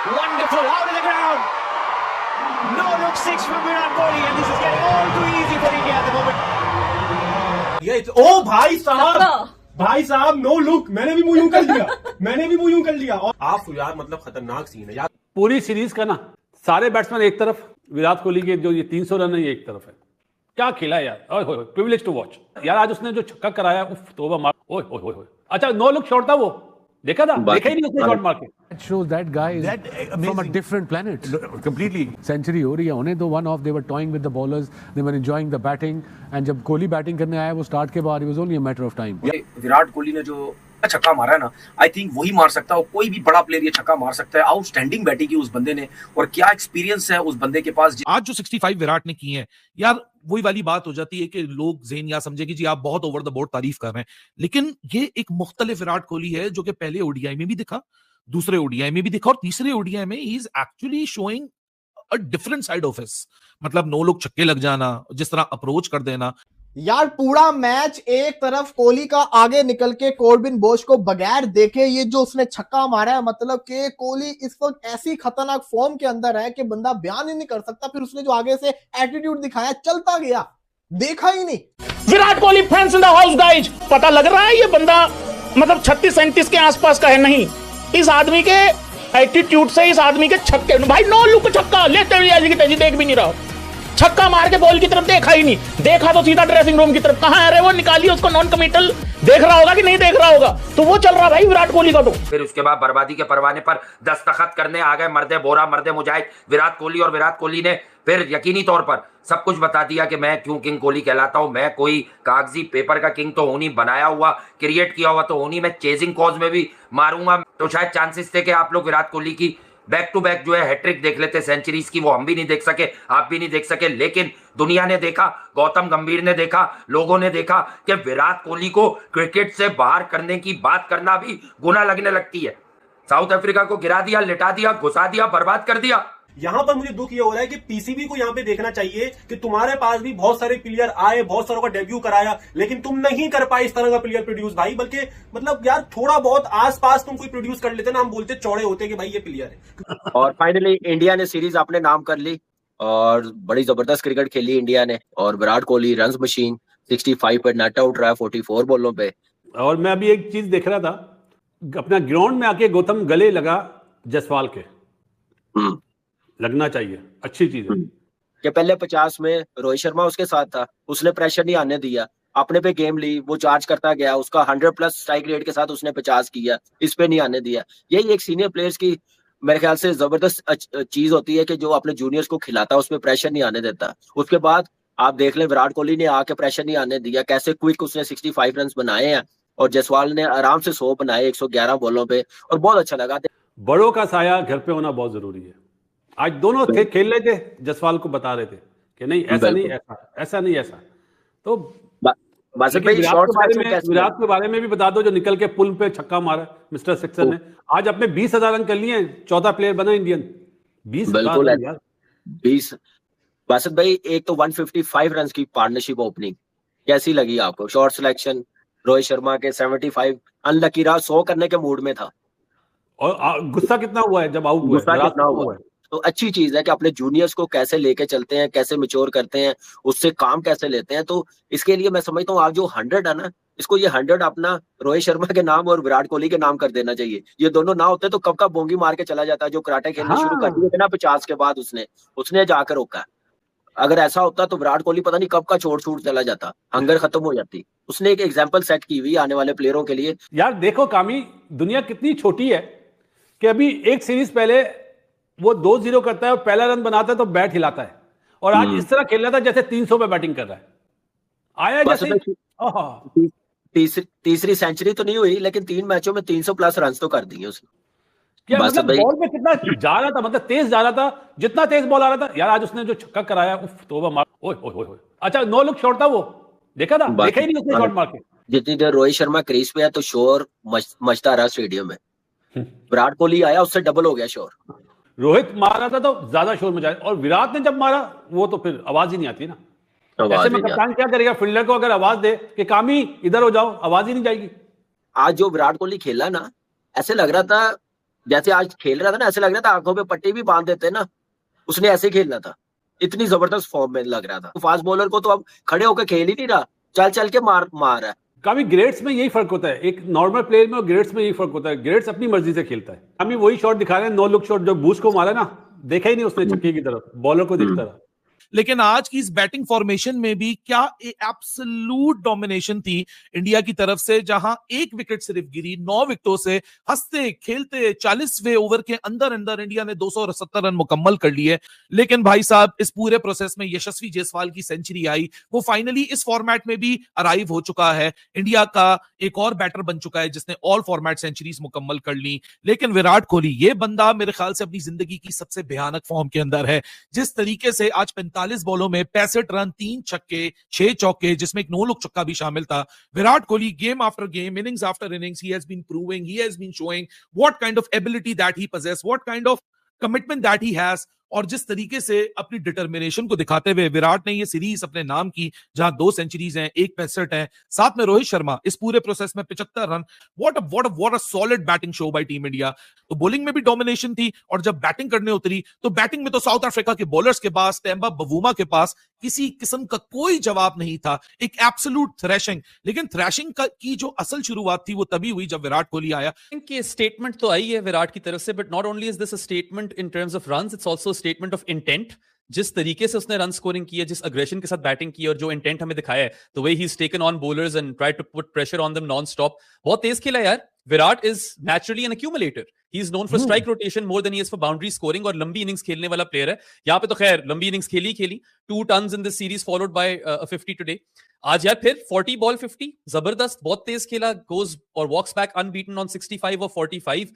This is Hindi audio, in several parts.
Wonderful, out of the ground. No look six from Virat Kohli, and this is getting all too easy for India at the moment. ओ भाई साहब नो लुक, मैंने भी मुंह यूं कर लिया और आप यार मतलब खतरनाक सीन है यार। पूरी सीरीज का ना सारे बैट्समैन एक तरफ, विराट कोहली के जो ये 300 रन है ये एक तरफ है। क्या खेला यार, ओए प्रिविलेज टू वॉच यार। आज उसने जो छक्का कराया, उफ तौबा मार, ओए। अच्छा नो लुक शॉट था वो, देखा था? देखा ही नहीं उसने शॉट मार के। It shows that guy is from a different planet. Completely. Century हो रही है उन्हें तो one off, they were toying with the bowlers, they were enjoying the batting, and जब कोहली बैटिंग करने आया वो स्टार्ट के बाद it was only a matter of time. Virat Kohli ने जो छक्का मारा है ना, आई थिंक वही मार सकता है, कोई भी बड़ा प्लेयर ये छक्का मार सकता है। आउटस्टैंडिंग बैटिंग की उस बंदे ने, और क्या एक्सपीरियंस है उस बंदे के पास। आज जो 65 विराट ने की है यार, वही वाली बात हो जाती है कि लोग ज़ेन या समझे कि जी आप बहुत ओवर द बोर्ड तारीफ कर रहे हैं, लेकिन ये एक मुख्तलिफ विराट कोहली है जो कि पहले ओडीआई में भी दिखा, दूसरे ओडीआई में भी दिखा, और तीसरे ओडीआई में he is actually showing a different side of his. मतलब नो लोग छक्के लग जाना, जिस तरह अप्रोच कर देना यार। पूरा मैच एक तरफ कोहली का आगे निकल के कॉर्बिन बोश को बगैर देखे ये जो उसने छक्का मारा है, मतलब कि कोहली इस वक्त ऐसी खतरनाक फॉर्म के अंदर है कि बंदा बयान ही नहीं कर सकता। फिर उसने जो आगे से एटीट्यूड दिखाया, चलता गया, देखा ही नहीं। Virat Kohli fans in the house guys, पता लग रहा है ये बंदा मतलब 36-37 के आसपास का है नहीं। इस आदमी के एटीट्यूड से, इस आदमी के छक्के, भाई नो लुक छक्का लेते हुए की तेजी देख भी नहीं रहा, छक्का मार के बॉल की तरफ देखा ही नहीं, देखा तो सीधा ड्रेसिंग रूम की तरफ। कहां है रे वो, निकालिए उसको, नॉन कमिटल देख रहा होगा कि नहीं देख रहा होगा, तो वो चल रहा भाई विराट कोहली का। तो फिर उसके बाद बर्बादी के परवाने पर दस्तखत करने आ गए मर्दे बोरा मर्दे मुजाहिद विराट कोहली, और विराट कोहली ने फिर यकीनी तौर पर सब कुछ बता दिया कि मैं क्यों किंग कोहली कहलाता हूं। मैं कोई कागजी पेपर का किंग तो होनी, बनाया हुआ क्रिएट किया हुआ तो होनी, मैं चेजिंग कॉज में भी मारूंगा। तो शायद चांसेस थे कि आप लोग विराट कोहली की बैक टू बैक जो है हैट्रिक देख लेते सेंचुरीज की, वो हम भी नहीं देख सके, आप भी नहीं देख सके, लेकिन दुनिया ने देखा, गौतम गंभीर ने देखा, लोगों ने देखा कि विराट कोहली को क्रिकेट से बाहर करने की बात करना भी गुनाह लगने लगती है। साउथ अफ्रीका को गिरा दिया, लिटा दिया, घुसा दिया, बर्बाद कर दिया। यहाँ पर मुझे दुख ये हो रहा है कि पीसीबी को यहाँ पे देखना चाहिए कि तुम्हारे पास भी बहुत सारे प्लेयर आए, बहुत सारों का डेब्यू कराया, लेकिन तुम नहीं कर पाए इस तरह का प्लेयर प्रोड्यूस भाई। बल्कि मतलब यार थोड़ा बहुत आसपास तुम कोई प्रोड्यूस कर लेते ना, हम बोलते चौड़े होते कि भाई ये प्लेयर है। और फाइनली इंडिया ने सीरीज अपने नाम कर ली और बड़ी जबरदस्त क्रिकेट खेली इंडिया ने, और विराट कोहली रन्स मशीन 65 पे नट आउट रहा है 44 बॉलों पे। और मैं अभी एक चीज देख रहा था, अपना ग्राउंड में आके गौतम गले लगा जसवाल के, लगना चाहिए, अच्छी चीज है। कि पहले 50 में रोहित शर्मा उसके साथ था, उसने प्रेशर नहीं आने दिया, अपने पे गेम ली, वो चार्ज करता गया, उसका 100+ स्ट्राइक रेट के साथ उसने 50 किया, इस पे नहीं आने दिया। यही एक सीनियर प्लेयर्स की मेरे ख्याल से जबरदस्त चीज होती है कि जो अपने जूनियर्स को खिलाता है, उसमें प्रेशर नहीं आने देता। उसके बाद आप देख लें विराट कोहली ने आके प्रेशर नहीं आने दिया, कैसे क्विक उसने 65 रन बनाए हैं, और जसवाल ने आराम से 100 बनाए 111 बॉलों पे, और बहुत अच्छा लगा। बड़ों का साया घर पे होना बहुत जरूरी है। आज दोनों थे, खेल रहे थे, जसवाल को बता रहे थे कि नहीं ऐसा नहीं, ऐसा नहीं, ऐसा। तो विराट के बारे में भी बता दो, जो निकल के पुल पे छक्का मारा मिस्टर सिक्सर ने। आज अपने 20,000 रन कर लिए, 14 प्लेयर बना इंडियन। 20 बासित भाई, एक तो 155 रन की पार्टनरशिप ओपनिंग कैसी लगी आपको? शॉर्ट सिलेक्शन रोहित शर्मा के 75, अनलकी रहा, 100 करने के मूड में था, और गुस्सा कितना हुआ है जब आउट हुआ है। तो अच्छी चीज है कि अपने जूनियर्स को कैसे लेके चलते हैं, कैसे मैच्योर करते हैं, उससे काम कैसे लेते हैं। तो इसके लिए मैं समझता हूँ आप जो 100 है ना, इसको ये 100 अपना रोहित शर्मा के नाम और विराट कोहली के नाम कर देना चाहिए। ये दोनों ना होते तो कब का बोंगी मार के चला जाता, जो कराटे खेलने शुरू कर दिए थे ना 50 के बाद, उसने जाकर रोका। अगर ऐसा होता तो विराट कोहली पता नहीं कब का छोड़ छूट चला जाता, हंगर खत्म हो जाती। उसने एक एग्जाम्पल सेट की हुई आने वाले प्लेयरों के लिए। यार देखो कामी, दुनिया कितनी छोटी है कि अभी एक सीरीज पहले वो 2-0 करता है और पहला रन बनाता है तो बैट हिलाता है, और आज इस तरह खेल रहा था जैसे 300 पे बैटिंग कर रहा है। आया जैसे तीसरी सेंचुरी तो नहीं हुई, लेकिन 3 मैचों में 300+ रन तो कर दिए उसने। क्या मतलब बॉल पे कितना जा रहा था, मतलब तेज जा रहा था, जितना तेज बॉल आ रहा था यार। आज उसने जो छक्का कराया, उफ तौबा मार, ओए। अच्छा नो लुक शॉट था वो, देखा था? देखा ही नहीं उसने शॉट मार के। जितनी देर रोहित शर्मा क्रीज पे है तो शोर मचता रहा स्टेडियम में। विराट कोहली आया, उससे डबल हो गया शोर। रोहित मारा था तो ज्यादा शोर मचाया, और विराट ने जब मारा वो तो फिर आवाज ही नहीं आती ना। ऐसे में कप्तान क्या करेगा? फील्डर को अगर आवाज दे कि कामी इधर हो जाओ, आवाज ही नहीं जाएगी। आज जो विराट कोहली खेला ना, ऐसे लग रहा था जैसे आज खेल रहा था ना, ऐसे लग रहा था आंखों पे पट्टी भी बांध देते ना, उसने ऐसे खेलना था, इतनी जबरदस्त फॉर्म में लग रहा था। फास्ट बॉलर को तो अब खड़े होकर खेल ही नहीं रहा, चल चल के मार रहा है। काफी ग्रेड्स में यही फर्क होता है, एक नॉर्मल प्लेयर में और ग्रेड्स में यही फर्क होता है। ग्रेड्स अपनी मर्जी से खेलता है। अभी वही शॉट दिखा रहे हैं, नो लुक शॉट, जो बूस्ट को मारा ना, देखा ही नहीं उसने छक्के की तरफ, बॉलर को दिखता रहा। लेकिन आज की इस बैटिंग फॉर्मेशन में भी क्या एब्सोल्यूट डोमिनेशन थी इंडिया की तरफ से, जहां एक विकेट सिर्फ गिरी, 9 विकेटों से हंसते खेलते 40वें ओवर के अंदर अंदर इंडिया ने 270 रन मुकम्मल कर लिए। लेकिन भाई साहब, इस पूरे प्रोसेस में यशस्वी जायसवाल की सेंचुरी आई, वो फाइनली इस फॉर्मेट में भी अराइव हो चुका है। इंडिया का एक और बैटर बन चुका है जिसने ऑल फॉर्मेट सेंचुरीज मुकम्मल कर ली। लेकिन विराट कोहली, ये बंदा मेरे ख्याल से अपनी जिंदगी की सबसे भयानक फॉर्म के अंदर है। जिस तरीके से आज 45 बॉलों में 65 रन, 3 छक्के, 6 चौके, जिसमें एक नो लुक छक्का भी शामिल था। Virat Kohli game after game, innings after innings, he has been proving, he has been showing what kind of ability that he possess, what kind of commitment that he has. और जिस तरीके से अपनी डिटर्मिनेशन को दिखाते हुए विराट ने ये सीरीज अपने नाम की, जहां 2 सेंचुरीज हैं, 1 65 है, साथ में रोहित शर्मा इस पूरे प्रोसेस में 75 run. What a solid batting show by team India. तो बॉलिंग में भी डोमिनेशन थी, और जब बैटिंग करने उतरी तो बैटिंग में तो साउथ अफ्रीका के बॉलर्स के पास, टेम्बा बवूमा के पास किसी किस्म का कोई जवाब नहीं था। एक एब्सोल्यूट थ्रैशिंग। लेकिन थ्रैशिंग की जो असल शुरुआत थी वो तभी हुई जब विराट कोहली आया। कि स्टेटमेंट तो आई है विराट की तरफ से, but not only is this a statement in terms of runs, it's also statement of intent. जिस तरीके से उसने रन स्कोरिंग की है, जिस अग्रेशन के साथ बैटिंग की है, और जो इंटेंट हमें दिखाया है, the way he is taken on bowlers and try to put pressure on them non stop, बहुत तेज खेला यार। Virat is naturally an accumulator, he is known for strike rotation more than he is for boundary scoring, और लंबी इनिंग्स खेलने वाला प्लेयर है। यहाँ पे तो खैर लंबी इनिंग्स खेली 2 tons in this series followed by 50 today. आज यार फिर 40 बॉल 50, जबरदस्त, बहुत तेज खेला, गोज और वॉक्स बैक अनबीटन ऑन 65 और 45,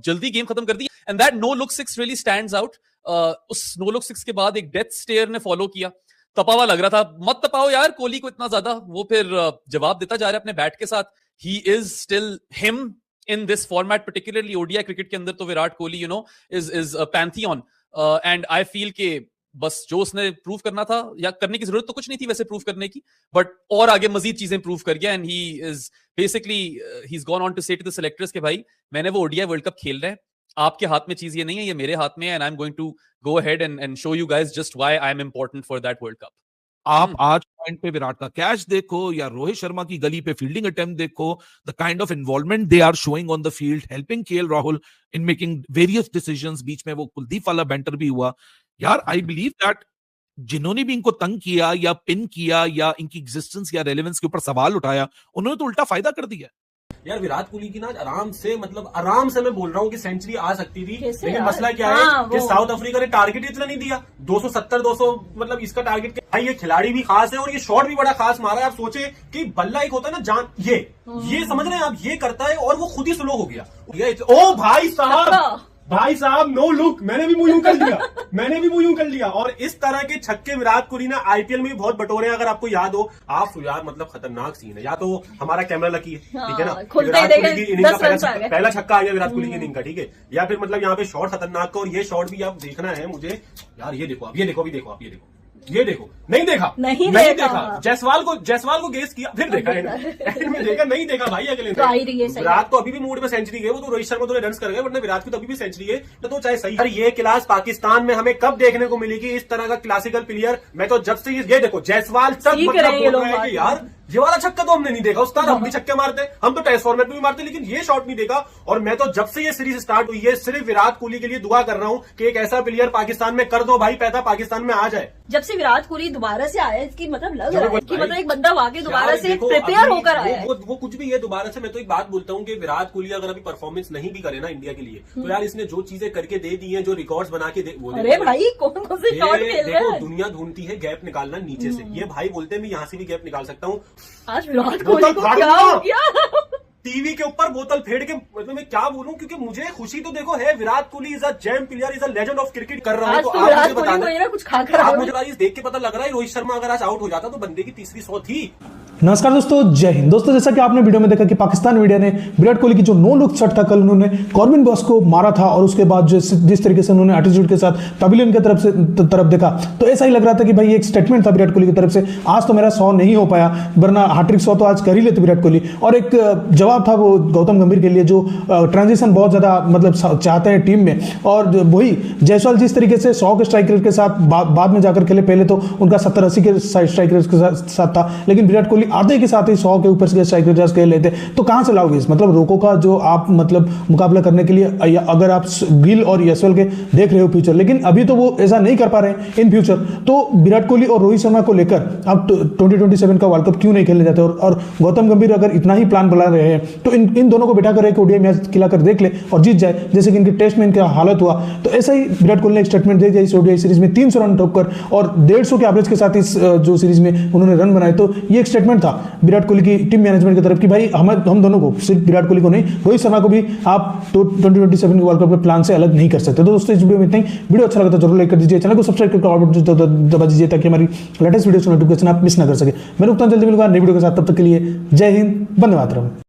जल्दी गेम खत्म कर दी। And that no look 6 really stands out. उस नो लुक 6 के बाद एक डेथ स्टेयर ने फॉलो किया, तपावा लग रहा था, मत तपाओ यार कोहली को इतना ज्यादा। वो फिर जवाब देता जा रहा है अपने बैट के साथ। He is still him in this format, particularly ODI cricket के अंदर, तो Virat Kohli you know is Pantheon. And I feel के बस जो उसने प्रूव करना था, या करने की जरूरत तो कुछ नहीं थी वैसे प्रूव करने की, बट और आगे मजीद चीजें प्रूव कर गया। And he is basically he is gone on to say to the selectors के भाई, मैंने वो ODI वर्ल्ड कप खेल रहे हैं, आपके हाथ में चीज ये नहीं है, ये मेरे हाथ में है, and I am going to go ahead and show you guys just why I am important for that world cup. आप आज पॉइंट पे विराट का कैच देखो, या रोहित शर्मा की गली पे फील्डिंग अटेम्प्ट देखो, the kind of involvement they are showing on the field, helping KL Rahul in making various decisions. बीच में वो कुलदीप वाला बैंटर भी हुआ यार। आई बिलीव दैट जिन्होंने भी इनको तंग किया या पिन किया या इनकी एग्जिस्टेंस या रेलेवेंस के ऊपर सवाल उठाया, उन्होंने तो उल्टा फायदा कर दिया। यार विराट कोहली की ना आराम से मैं बोल रहा हूँ कि सेंचुरी आ सकती थी, लेकिन मसला क्या है कि साउथ अफ्रीका ने टारगेट इतना नहीं दिया, 270-200, मतलब इसका टारगेट भाई। ये खिलाड़ी भी खास है और ये शॉट भी बड़ा खास मारा है। आप सोचे कि बल्ला एक होता है ना जान, ये समझ रहे हैं आप, ये करता है और वो खुद ही स्लो हो गया। ओ भाई साहब नो लुक, मैंने भी मुंह यूं कर लिया। और इस तरह के छक्के विराट कोहली ने आईपीएल में भी बहुत बटोरे हैं, अगर आपको याद हो। आप यार मतलब खतरनाक सीन है। या तो हमारा कैमरा लकी है, ठीक है ना, विराट कोहली की इनिंग का पहला छक्का आ गया विराट कोहली की इनिंग का, ठीक है, या फिर मतलब यहाँ पे शॉट खतरनाक का। और ये शॉट भी आप देखना है मुझे यार, ये देखो, ये देखो, नहीं देखा। जायसवाल को गेस किया, फिर देखा नहीं देखा भाई। अगले विराट तो अभी भी मूड में सेंचुरी गए, वो तो रोहित शर्मा थोड़े रन कर गए, वरना विराट की तो अभी भी सेंचुरी है। तो चाहे सही, ये क्लास पाकिस्तान में हमें कब देखने को मिलेगी, इस तरह का क्लासिकल प्लेयर। मैं तो जब से ये देखो जायसवाल तक मतलब बोल रहा है कि यार ये वाला छक्का तो हमने नहीं देखा। उस्ताद हम भी छक्के मारते, हम तो टेस्ट फॉर्मेट में भी मारते, लेकिन ये शॉट नहीं देखा। और मैं तो जब से ये सीरीज स्टार्ट हुई है सिर्फ विराट कोहली के लिए दुआ कर रहा हूं कि एक ऐसा प्लेयर पाकिस्तान में कर दो भाई, पैदा पाकिस्तान में आ जाए। जब से विराट कोहली दोबारा से आया, इसकी मतलब लग रहा है कि मतलब एक बंदा वाकई दोबारा से प्रिपेयर होकर आया है। वो कुछ भी है दोबारा से। मैं तो एक बात बोलता हूँ कि विराट कोहली अगर अभी परफॉर्मेंस नहीं भी करे ना इंडिया के लिए, तो यार इसने जो चीजें करके दे दी है, जो रिकॉर्ड्स बना के अरे भाई कौन से शॉट खेल रहे हैं। दुनिया ढूंढती है गैप निकालना नीचे से, ये भाई बोलते हैं मैं यहाँ से भी गैप निकाल सकता हूँ। आज विराट कोहली को क्या हो गया? टीवी के ऊपर बोतल फेंक के, मतलब मैं क्या बोलूं, क्योंकि मुझे खुशी तो देखो है, Virat Kohli is a jam player, is a legend of cricket कर रहा है। तो आप मुझे बता, कुछ खाकर आप मुझे देख के पता लग रहा है रोहित शर्मा अगर आज आउट हो जाता तो बंदे की तीसरी 100 थी। नमस्कार दोस्तों, जय हिंद। दोस्तों, जैसा कि आपने वीडियो में देखा कि पाकिस्तान मीडिया ने विराट कोहली की जो नो लुक शॉट था, कल उन्होंने कॉर्बिन बॉस को मारा था और उसके बाद जिस तरीके से उन्होंने एटीट्यूड के साथ पवेलियन की तरफ देखा, तो ऐसा ही लग रहा था कि भाई एक स्टेटमेंट था विराट कोहली की तरफ से, आज तो मेरा 100 नहीं हो पाया, वरना हैट्रिक 100 तो आज कर ही लेते विराट कोहली। और एक जवाब था वो गौतम गंभीर के लिए, जो ट्रांजिशन बहुत ज्यादा मतलब चाहते हैं टीम में। और वही जायसवाल जिस तरीके से 100 के स्ट्राइक रेट के साथ बाद में जाकर खेले, पहले तो उनका 70-80 के स्ट्राइक रेट के साथ था, लेकिन विराट कोहली आधे के साथ ही 100 के ऊपर से स्ट्राइक रेट खेल लेते। तो कहां से लाओगे इस मतलब रोको का जो आप मतलब मुकाबला करने के लिए, अगर आप गिल और यशवल के देख रहे हो फ्यूचर, लेकिन अभी तो वो ऐसा नहीं कर पा रहे हैं इन फ्यूचर, तो विराट कोहली और रोहित शर्मा को लेकर आप 2027 का वर्ल्ड कप क्यों नहीं खेलने जाते? और गौतम गंभीर अगर इतना ही प्लान बना रहे हैं तो इन दोनों को बैठा कर एक ओडीआई मैच खिलाकर देख ले और जीत जाए, जैसे कि इनके टेस्ट में इनका हालत हुआ। तो ऐसा ही विराट कोहली ने एक स्टेटमेंट दे दिया इस ओडीआई सीरीज में 300 रन ठोककर और 150 के एवरेज के साथ इस जो सीरीज में उन्होंने रन बनाए। तो ये एक स्टेटमेंट था विराट कोहली की टीम मैनेजमेंट की तरफ कि भाई हम दोनों को, सिर्फ विराट कोहली को नहीं, रोहित शर्मा को भी आप 2027 के वर्ल्ड कप के प्लान से अलग नहीं कर सकते। तो दोस्तों, इस वीडियो में इतना ही। वीडियो अच्छा लगा तो जरूर लाइक कर दीजिए, चैनल को सब्सक्राइब करके ऑल बटन दबा दीजिए ताकि हमारी लेटेस्ट वीडियो नोटिफिकेशन आप मिस ना कर सके। मैं रुकता हूं, जल्दी मिलूंगा नई वीडियो के साथ, तब तक के लिए जय हिंद, वंदे मातरम।